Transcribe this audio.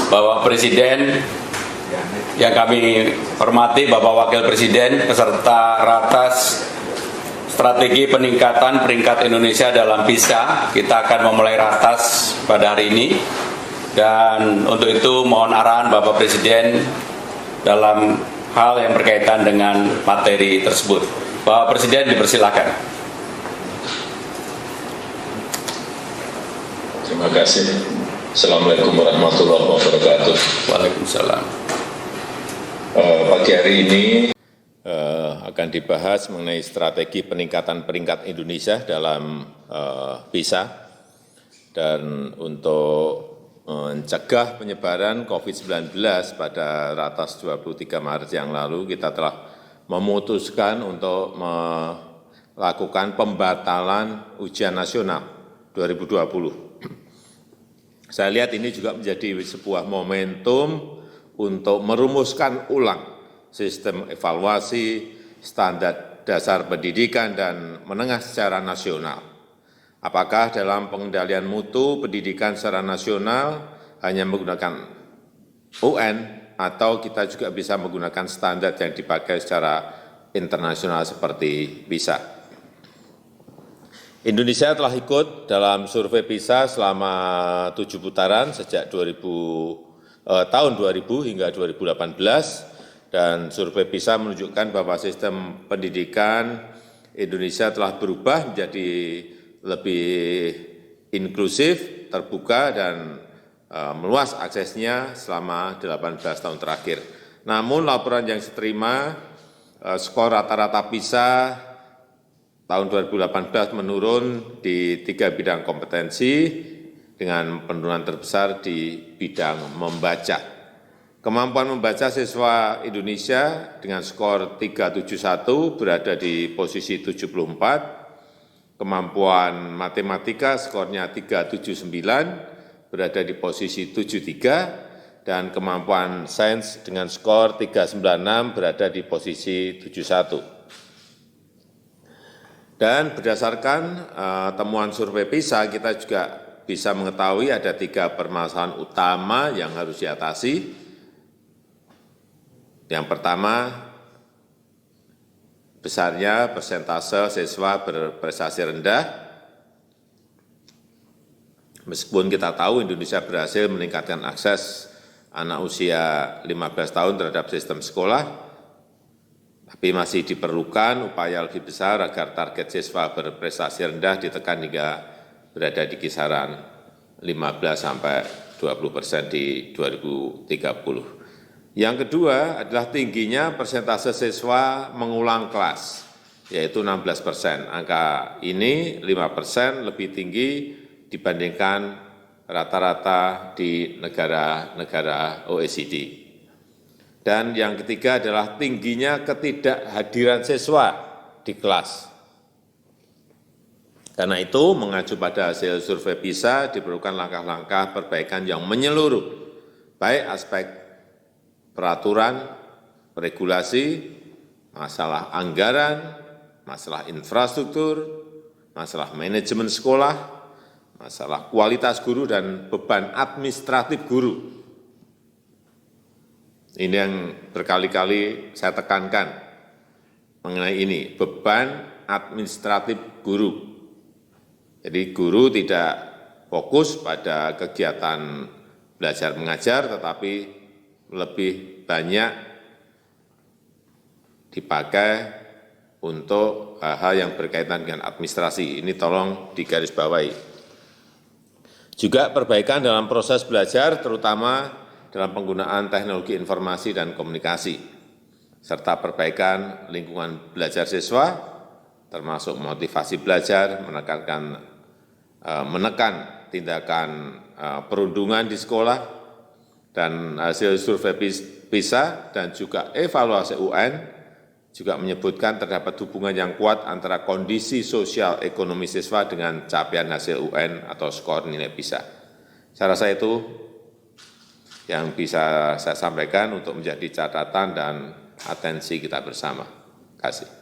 Bapak Presiden yang kami hormati, Bapak Wakil Presiden, peserta Ratas Strategi Peningkatan Peringkat Indonesia dalam PISA. Kita akan memulai Ratas pada hari ini, dan untuk itu mohon arahan Bapak Presiden dalam hal yang berkaitan dengan materi tersebut. Bapak Presiden, dipersilakan. Terima kasih. Assalamualaikum warahmatullahi wabarakatuh. Waalaikumsalam. Pagi hari ini akan dibahas mengenai strategi peningkatan peringkat Indonesia dalam PISA, dan untuk mencegah penyebaran COVID-19 pada ratas 23 Maret yang lalu, kita telah memutuskan untuk melakukan pembatalan ujian nasional 2020. Saya lihat ini juga menjadi sebuah momentum untuk merumuskan ulang sistem evaluasi, standar dasar pendidikan dan menengah secara nasional. Apakah dalam pengendalian mutu pendidikan secara nasional hanya menggunakan UN, atau kita juga bisa menggunakan standar yang dipakai secara internasional seperti PISA. Indonesia telah ikut dalam survei PISA selama 7 putaran sejak tahun 2000 hingga 2018, dan survei PISA menunjukkan bahwa sistem pendidikan Indonesia telah berubah menjadi lebih inklusif, terbuka, dan meluas aksesnya selama 18 tahun terakhir. Namun laporan yang saya terima, skor rata-rata PISA tahun 2018 menurun di 3 bidang kompetensi, dengan penurunan terbesar di bidang membaca. Kemampuan membaca siswa Indonesia dengan skor 371 berada di posisi 74, kemampuan matematika skornya 379 berada di posisi 73, dan kemampuan sains dengan skor 396 berada di posisi 71. Dan berdasarkan temuan survei PISA, kita juga bisa mengetahui ada 3 permasalahan utama yang harus diatasi. Yang pertama, besarnya persentase siswa berprestasi rendah. Meskipun kita tahu Indonesia berhasil meningkatkan akses anak usia 15 tahun terhadap sistem sekolah, tapi masih diperlukan upaya lebih besar agar target siswa berprestasi rendah ditekan hingga berada di kisaran 15–20% di 2030. Yang kedua adalah tingginya persentase siswa mengulang kelas, yaitu 16%. Angka ini 5% lebih tinggi dibandingkan rata-rata di negara-negara OECD. Dan yang ketiga adalah tingginya ketidakhadiran siswa di kelas. Karena itu, mengacu pada hasil survei PISA, diperlukan langkah-langkah perbaikan yang menyeluruh, baik aspek peraturan, regulasi, masalah anggaran, masalah infrastruktur, masalah manajemen sekolah, masalah kualitas guru, dan beban administratif guru. Ini yang berkali-kali saya tekankan mengenai ini, beban administratif guru. Jadi guru tidak fokus pada kegiatan belajar mengajar, tetapi lebih banyak dipakai untuk hal-hal yang berkaitan dengan administrasi. Ini tolong digarisbawahi. Juga perbaikan dalam proses belajar, terutama dalam penggunaan teknologi informasi dan komunikasi, serta perbaikan lingkungan belajar siswa, termasuk motivasi belajar, menekan tindakan perundungan di sekolah, dan hasil survei PISA dan juga evaluasi UN juga menyebutkan terdapat hubungan yang kuat antara kondisi sosial ekonomi siswa dengan capaian hasil UN atau skor nilai PISA. Saya rasa itu yang bisa saya sampaikan untuk menjadi catatan dan atensi kita bersama. Terima kasih.